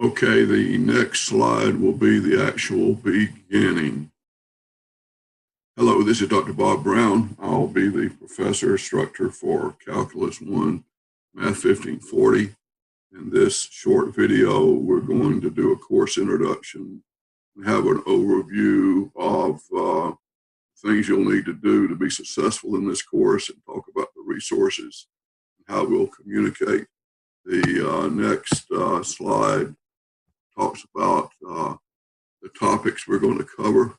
Okay, the next slide will be the actual beginning. Hello, this is Dr. Bob Brown. I'll be the professor instructor for Calculus 1, Math 1540. In this short video, we're going to do a course introduction and have an overview of things you'll need to do to be successful in this course, and talk about the resources and how we'll communicate. The next slide talks about the topics we're going to cover.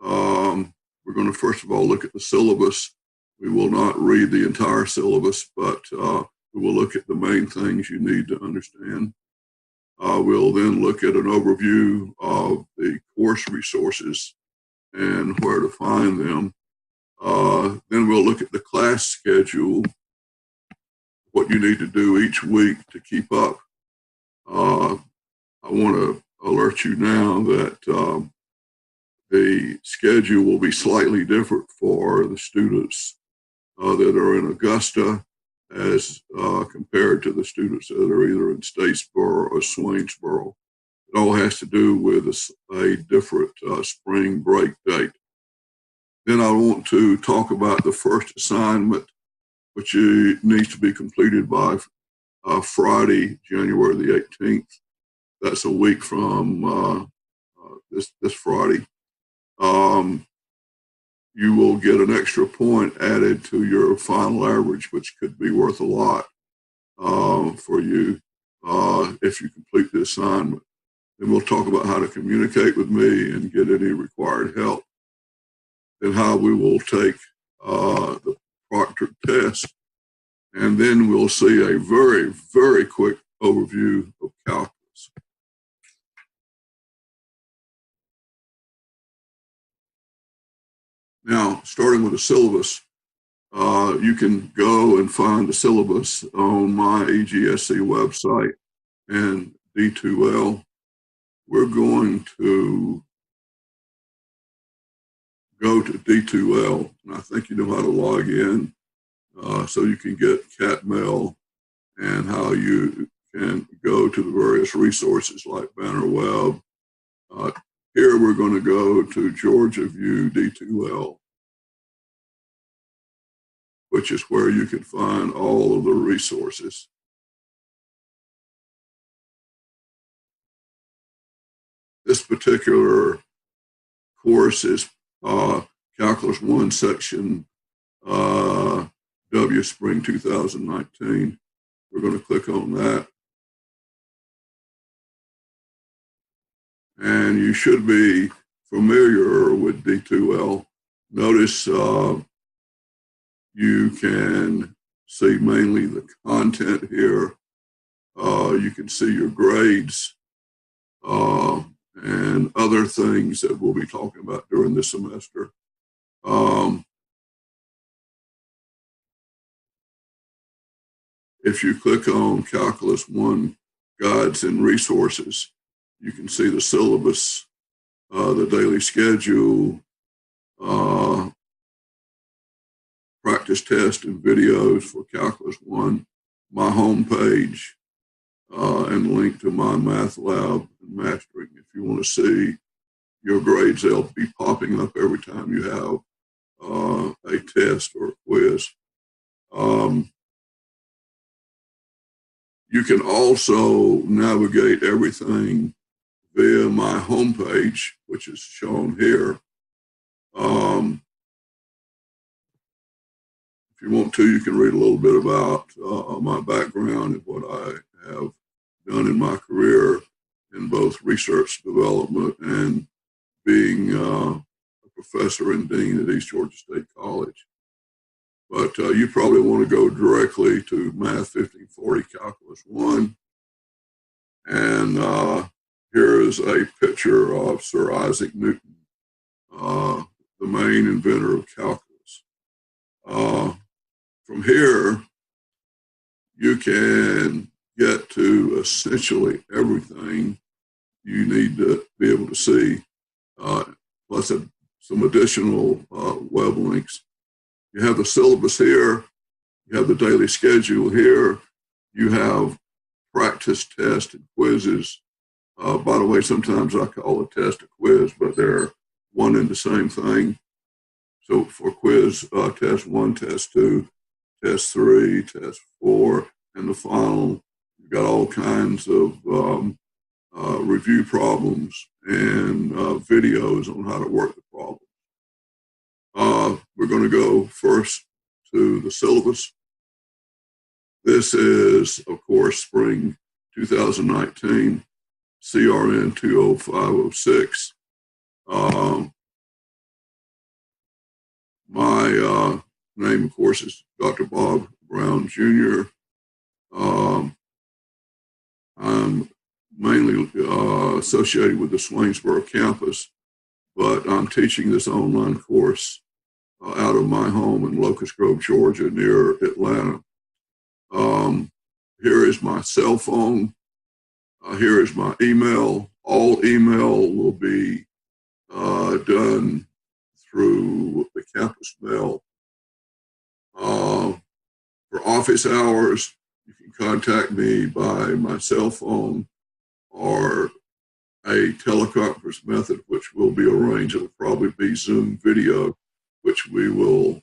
We're going to first of all look at the syllabus. We will not read the entire syllabus, but we will look at the main things you need to understand. We'll then look at an overview of the course resources and where to find them. Then we'll look at the class schedule, what you need to do each week to keep up. I want to alert you now that the schedule will be slightly different for the students that are in Augusta as compared to the students that are either in Statesboro or Swainsboro. It all has to do with a different spring break date. Then I want to talk about the first assignment, which needs to be completed by Friday, January the 18th. That's a week from this Friday. You will get an extra point added to your final average, which could be worth a lot for you if you complete the assignment. Then we'll talk about how to communicate with me and get any required help, and how we will take the proctored test. And then we'll see a very, very quick overview of calculus. Now, starting with the syllabus, you can go and find the syllabus on my EGSC website and D2L. We're going to go to D2L, and I think you know how to log in, so you can get cat mail and how you can go to the various resources like Banner Web. Here we're going to go to Georgia View D2L, which is where you can find all of the resources. This particular course is Calculus 1, Section W, Spring 2019. We're going to click on that. And you should be familiar with D2L. Notice you can see mainly the content here. You can see your grades and other things that we'll be talking about during this semester. If you click on Calculus 1 Guides and Resources, you can see the syllabus, the daily schedule, practice test and videos for Calculus 1, my homepage, and link to my math lab and mastering. If you want to see your grades, they'll be popping up every time you have a test or a quiz. You can also navigate everything via my homepage, which is shown here. If you want to, you can read a little bit about my background and what I have done in my career in both research development and being a professor and dean at East Georgia State College. But you probably want to go directly to Math 1540 Calculus 1. And here is a picture of Sir Isaac Newton, the main inventor of calculus. From here, you can get to essentially everything you need to be able to see, plus some additional web links. You have the syllabus here, you have the daily schedule here, you have practice tests and quizzes By the way, sometimes I call a test a quiz, but they're one and the same thing. So for quiz, test 1, test 2, test 3, test 4, and the final, you've got all kinds of review problems and videos on how to work the problem. We're going to go first to the syllabus. This is, of course, spring 2019, CRN 20506. My name, of course, is Dr. Bob Brown, Jr. I'm mainly associated with the Swainsboro campus, but I'm teaching this online course out of my home in Locust Grove, Georgia, near Atlanta. Here is my cell phone. Here is my email. All email will be done through the campus mail. For office hours, you can contact me by my cell phone or a teleconference method, which will be arranged. It will probably be Zoom video, which we will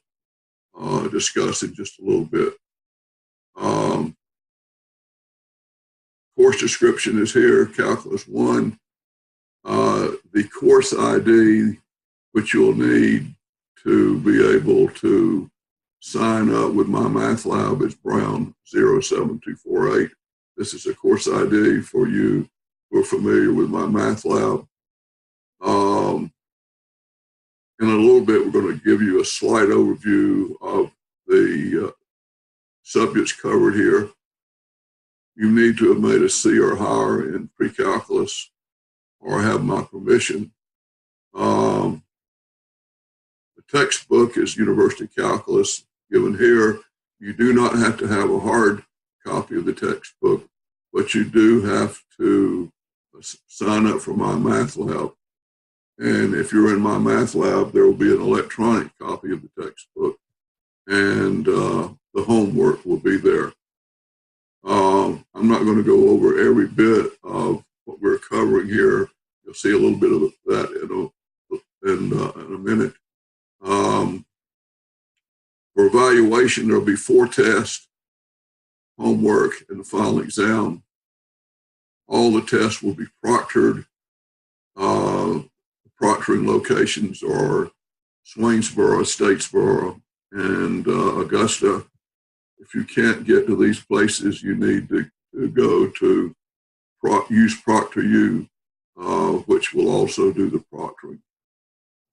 discuss in just a little bit. Course description is here, Calculus 1. The course ID, which you'll need to be able to sign up with my math lab, is Brown 07248. This is a course ID for you who are familiar with my math lab. In a little bit, we're going to give you a slight overview of the subjects covered here. You need to have made a C or higher in pre-calculus or have my permission. The textbook is University Calculus given here. You do not have to have a hard copy of the textbook, but you do have to sign up for my math lab. And if you're in my math lab, there will be an electronic copy of the textbook, and the homework will be there. I'm not going to go over every bit of what we're covering here. You'll see a little bit of that in a minute. For evaluation, there'll be 4 tests, homework, and the final exam. All the tests will be proctored. Proctoring locations are Swainsboro, Statesboro, and Augusta. If you can't get to these places, you need to go to use ProctorU, which will also do the proctoring.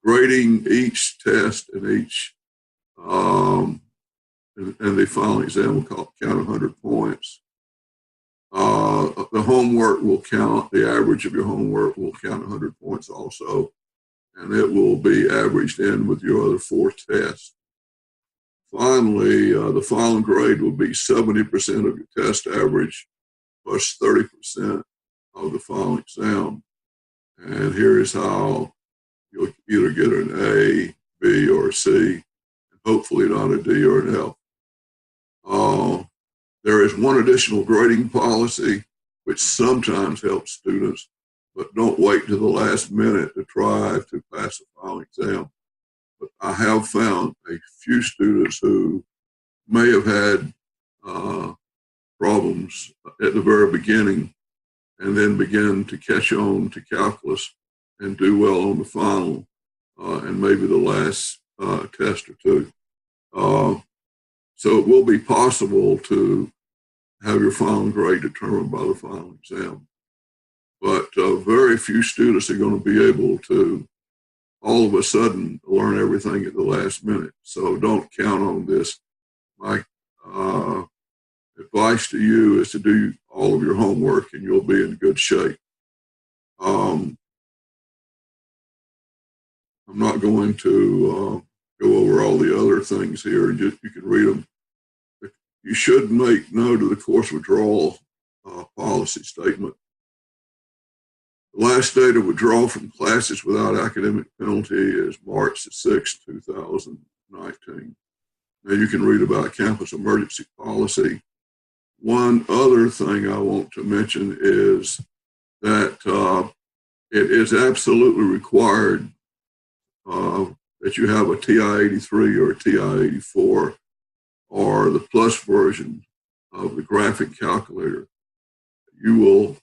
Grading each test and each and the final exam will count 100 points. The homework will count, the average of your homework will count 100 points also, and it will be averaged in with your other 4 tests. Finally, the final grade will be 70% of your test average plus 30% of the final exam. And here is how you'll either get an A, B, or a C, and hopefully not a D or an F. There is one additional grading policy, which sometimes helps students, but don't wait to the last minute to try to pass the final exam. But I have found a few students who may have had problems at the very beginning and then begin to catch on to calculus and do well on the final and maybe the last test or 2. So it will be possible to have your final grade determined by the final exam. But very few students are going to be able to all of a sudden learn everything at the last minute. So don't count on this. My advice to you is to do all of your homework and you'll be in good shape. I'm not going to go over all the other things here. You can read them. You should make note of the course withdrawal policy statement. The last day to withdraw from classes without academic penalty is March 6, 2019. Now you can read about campus emergency policy. One other thing I want to mention is that it is absolutely required that you have a TI-83 or a TI-84 or the plus version of the graphic calculator. You will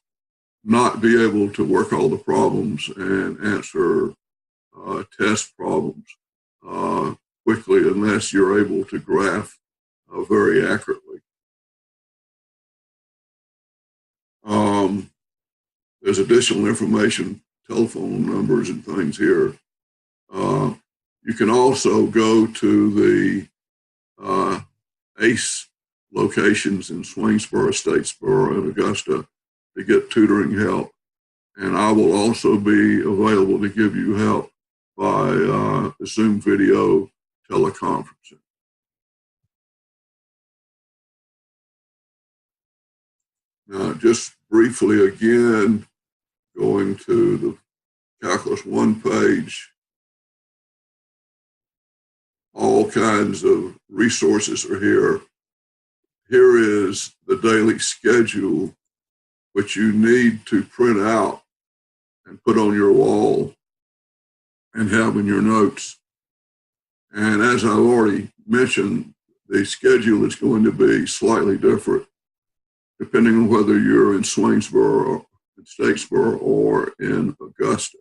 not be able to work all the problems and answer test problems quickly unless you're able to graph very accurately. There's additional information, telephone numbers and things here. You can also go to the ACE locations in Swainsboro, Statesboro, and Augusta to get tutoring help. And I will also be available to give you help by Zoom video teleconferencing. Now, just briefly again, going to the Calculus 1 page, all kinds of resources are here. Here is the daily schedule, which you need to print out and put on your wall and have in your notes. And as I've already mentioned, the schedule is going to be slightly different depending on whether you're in Swainsboro, in Statesboro, or in Augusta.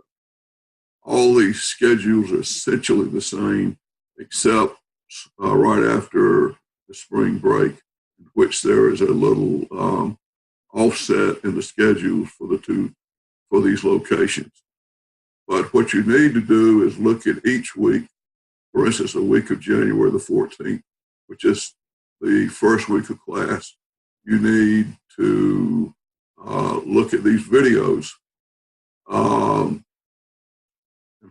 All these schedules are essentially the same, except right after the spring break, in which there is a little offset in the schedule for these locations. But what you need to do is look at each week. For instance, the week of January the 14th, which is the first week of class. You need to look at these videos. And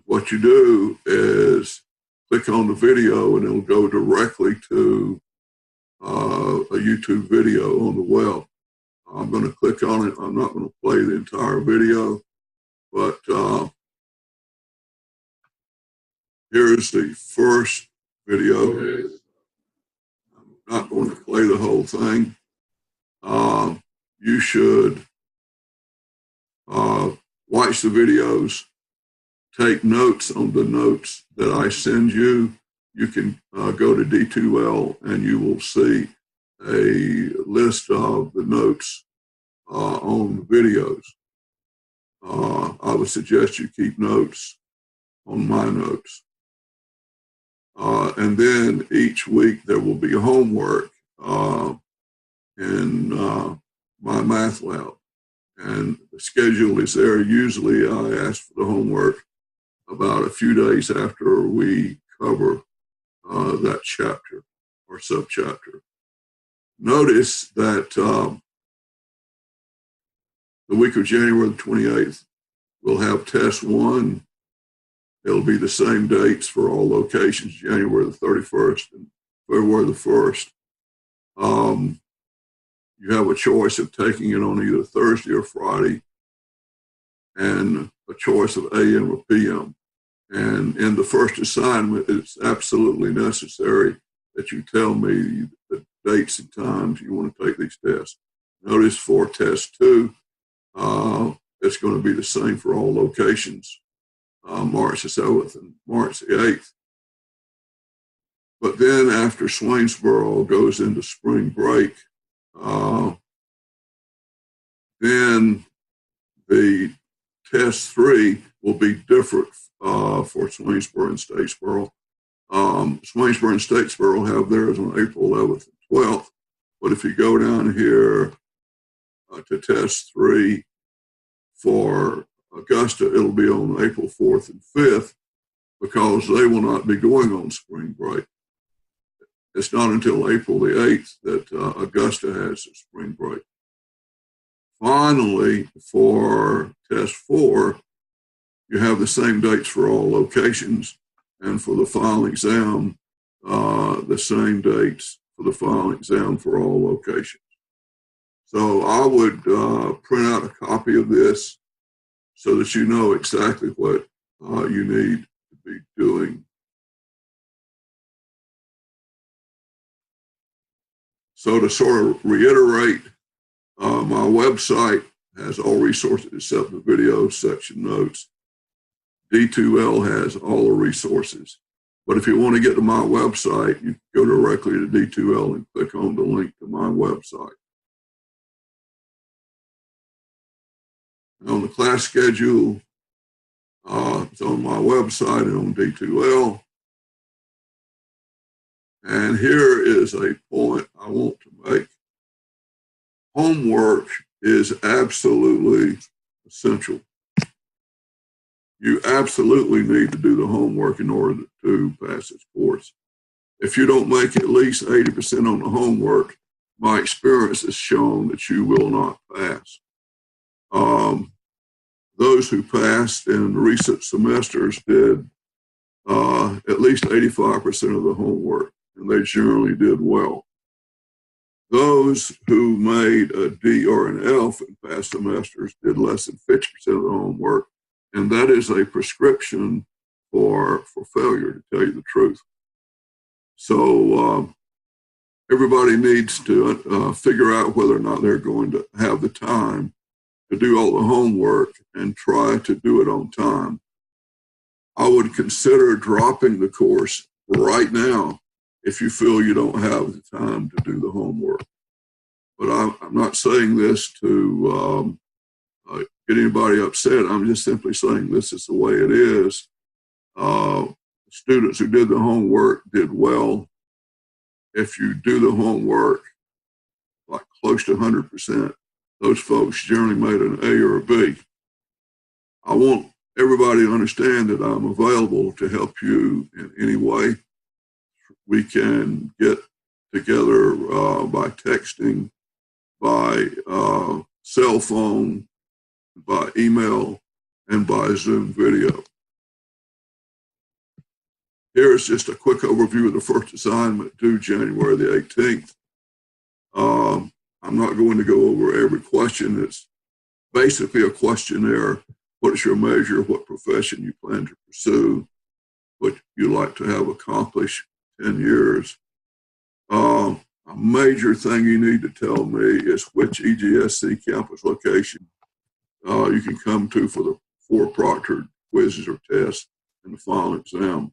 what you do is click on the video and it'll go directly to a YouTube video on the web. I'm going to click on it. I'm not going to play the entire video, but here's the first video. I'm not going to play the whole thing. You should watch the videos, take notes on the notes that I send you. You can go to D2L and you will see a list of the notes on the videos. I would suggest you keep notes on my notes. And then each week there will be homework in my math lab. And the schedule is there. Usually I ask for the homework about a few days after we cover that chapter or subchapter. Notice that the week of January the 28th, we'll have test 1. It'll be the same dates for all locations, January the 31st and February the 1st. You have a choice of taking it on either Thursday or Friday and a choice of AM or PM. And in the first assignment, it's absolutely necessary that you tell me the dates and times you want to take these tests. Notice for test 2, it's going to be the same for all locations, March the 7th and March the 8th. But then after Swainsboro goes into spring break, then the test 3 will be different for Swainsboro and Statesboro. Swainsboro and Statesboro have theirs on April 11th and 12th. But if you go down here to test 3 for Augusta, it'll be on April 4th and 5th because they will not be going on spring break. It's not until April the 8th that Augusta has a spring break. Finally, for test 4, you have the same dates for all locations, and for the final exam, the same dates for the final exam for all locations. So I would print out a copy of this so that you know exactly what you need to be doing. So to sort of reiterate, my website has all resources except the video section notes. D2L has all the resources. But if you want to get to my website, you go directly to D2L and click on the link to my website. And on the class schedule, it's on my website and on D2L. And here is a point I want to make. Homework is absolutely essential. You absolutely need to do the homework in order to pass this course. If you don't make at least 80% on the homework, my experience has shown that you will not pass. Those who passed in recent semesters did at least 85% of the homework, and they generally did well. Those who made a D or an F in past semesters did less than 50% of the homework, and that is a prescription for failure, to tell you the truth. So everybody needs to figure out whether or not they're going to have the time to do all the homework and try to do it on time. I would consider dropping the course right now if you feel you don't have the time to do the homework. But I'm not saying this to get anybody upset. I'm just simply saying this is the way it is. Students who did the homework did well. If you do the homework like close to 100%, those folks generally made an A or a B. I want everybody to understand that I'm available to help you in any way. We can get together by texting, by cell phone, by email, and by Zoom video. Here is just a quick overview of the first assignment due January the 18th. I'm not going to go over every question. It's basically a questionnaire. What is your major? What profession you plan to pursue? What you like to have accomplished 10 years? A major thing you need to tell me is which EGSC campus location you can come to for the 4 proctored quizzes or tests and the final exam.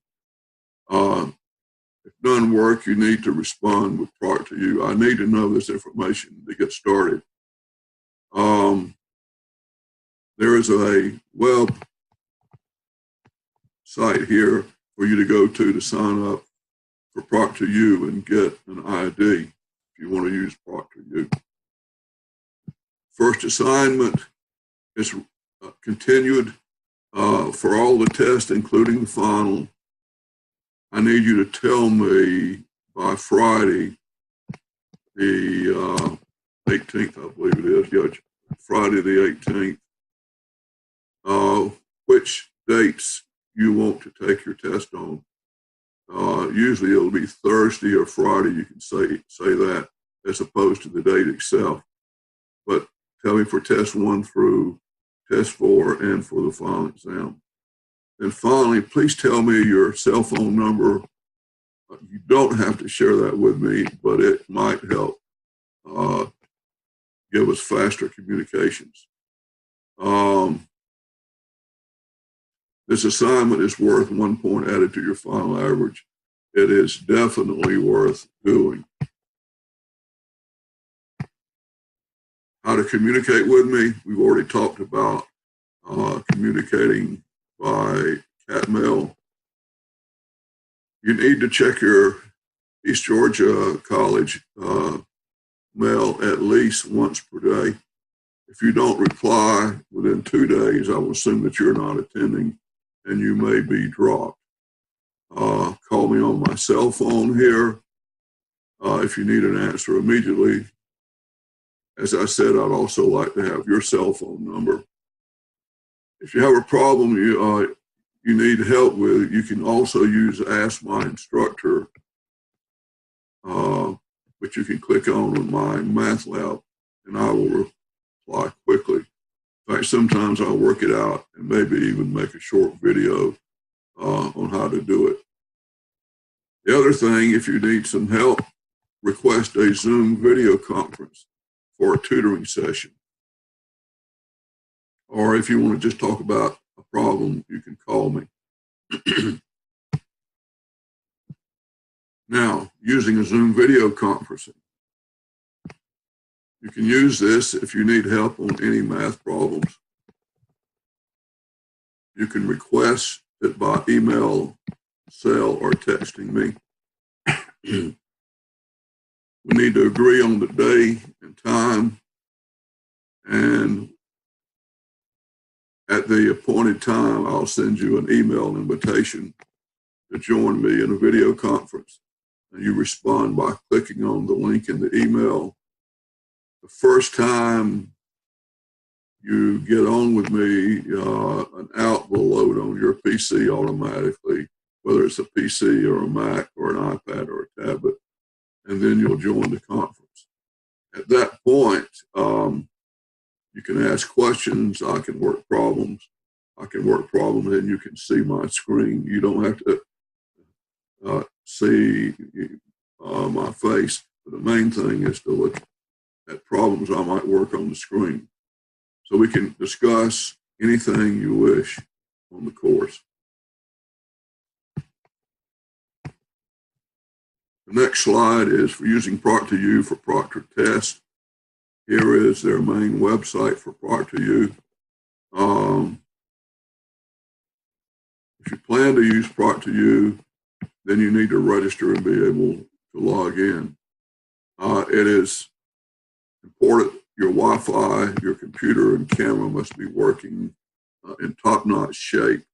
If none work, you need to respond with prior to you. I need to know this information to get started. There is a web site here for you to go to sign up for Proctor U and get an ID if you want to use Proctor U. First assignment is continued for all the tests, including the final. I need you to tell me by Friday, the 18th, I believe it is, yeah, Friday the 18th, which dates you want to take your test on. Usually it'll be Thursday or Friday, you can say that, as opposed to the date itself. But tell me for test 1 through test 4 and for the final exam. And finally, please tell me your cell phone number. You don't have to share that with me, but it might help give us faster communications. This assignment is worth 1 point added to your final average. It is definitely worth doing. How to communicate with me, we've already talked about communicating by cat mail. You need to check your East Georgia College mail at least once per day. If you don't reply within 2 days, I will assume that you're not attending and you may be dropped. Call me on my cell phone here if you need an answer immediately. As I said, I'd also like to have your cell phone number. If you have a problem you need help with, you can also use Ask My Instructor, which you can click on my math lab, and I will reply quickly. In fact, sometimes I'll work it out and maybe even make a short video on how to do it. The other thing, if you need some help, request a Zoom video conference for a tutoring session. or if you want to just talk about a problem, you can call me. Now, using a Zoom video conferencing. You can use this if you need help on any math problems. You can request it by email, cell, or texting me. We need to agree on the day and time, and at the appointed time, I'll send you an email invitation to join me in a video conference. And you respond by clicking on the link in the email. The first time you get on with me, an app will load on your PC automatically, whether it's a PC or a Mac or an iPad or a tablet, and then you'll join the conference. At that point, you can ask questions. I can work problems. And you can see my screen. You don't have to see my face. But the main thing is to look at problems I might work on the screen. So we can discuss anything you wish on the course. The next slide is for using Proctor.U for proctor test. Here is their main website for Proctor.U. If you plan to use Proctor.U, then you need to register and be able to log in. It is important your Wi-Fi, your computer, and camera must be working in top-notch shape.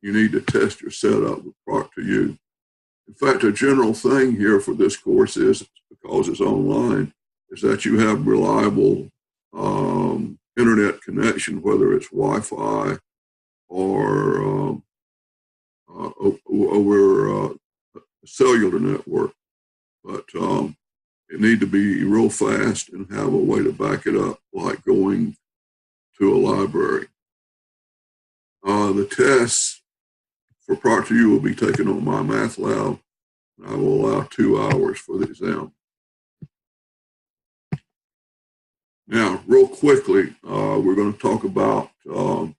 You need to test your setup with Proctor.U. In fact, a general thing here for this course is, because it's online, is that you have reliable internet connection, whether it's Wi-Fi or over a cellular network. But it need to be real fast and have a way to back it up, like going to a library. The tests for Proctor.U will be taken on my math lab, and I will allow 2 hours for the exam. Now, real quickly, we're going to talk about some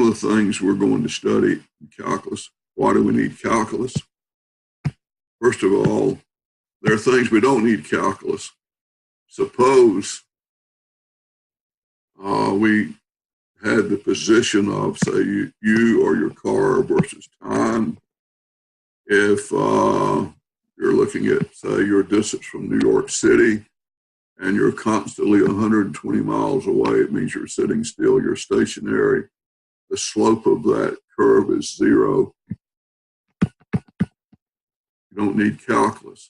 of the things we're going to study in calculus. Why do we need calculus? First of all, there are things we don't need calculus. Suppose we had the position of, say, you or your car versus time. If you're looking at, say, your distance from New York City and you're constantly 120 miles away, it means you're sitting still, you're stationary. The slope of that curve is 0. You don't need calculus.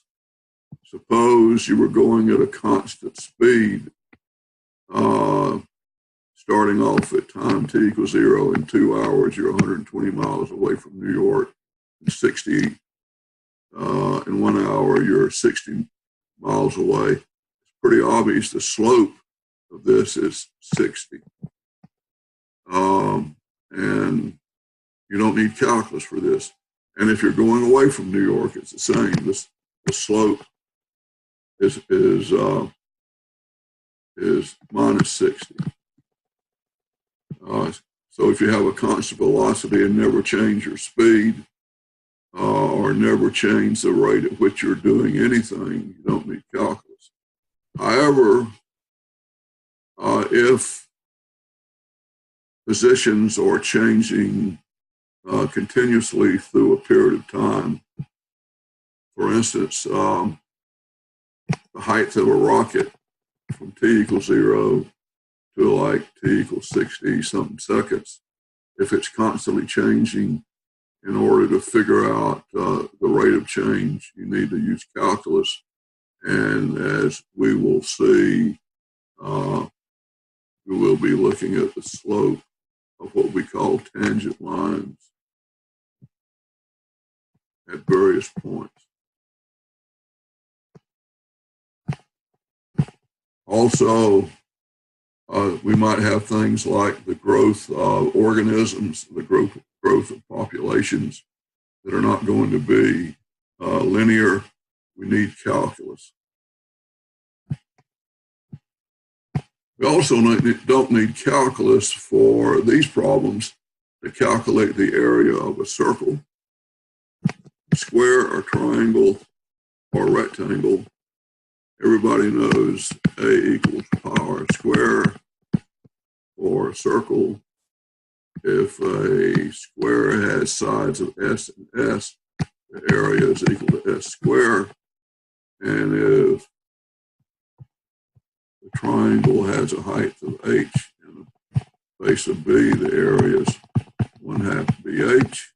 Suppose you were going at a constant speed, starting off at time t equals 0 in 2 hours, you're 120 miles away from New York. In 60 in 1 hour, you're 60 miles away. It's pretty obvious the slope of this is 60. And you don't need calculus for this. And if you're going away from New York, it's the same. The slope is minus 60. So if you have a constant velocity and never change your speed, or never change the rate at which you're doing anything, you don't need calculus. However, if positions are changing continuously through a period of time, for instance, the height of a rocket from t equals 0 to like t equals 60 something seconds, if it's constantly changing, in order to figure out the rate of change, you need to use calculus. And as we will see, we will be looking at the slope of what we call tangent lines at various points. Also, we might have things like the growth of organisms, the growth of populations that are not going to be linear. We need calculus. We also don't need calculus for these problems to calculate the area of a circle, square or triangle or rectangle. Everybody knows A equals power square for a circle. If a square has sides of S and S, the area is equal to S squared. And if the triangle has a height of H and a base of B, the area is 1/2 BH.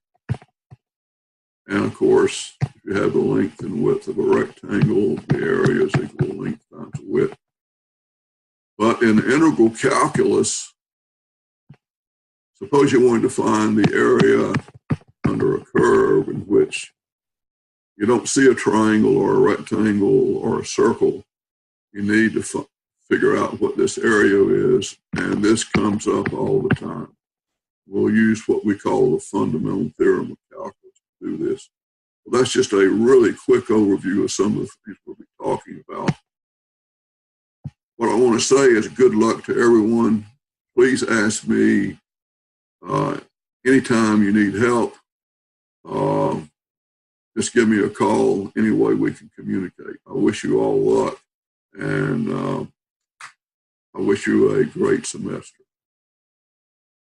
And of course, if you have the length and width of a rectangle, the area is equal to length times width. But in integral calculus, suppose you wanted to find the area under a curve in which you don't see a triangle or a rectangle or a circle. You need to figure out what this area is, and this comes up all the time. We'll use what we call the fundamental theorem of calculus to do this. Well, that's just a really quick overview of some of the things we'll be talking about. What I want to say is good luck to everyone. Please ask me anytime you need help. Just give me a call any way we can communicate. I wish you all luck, and I wish you a great semester.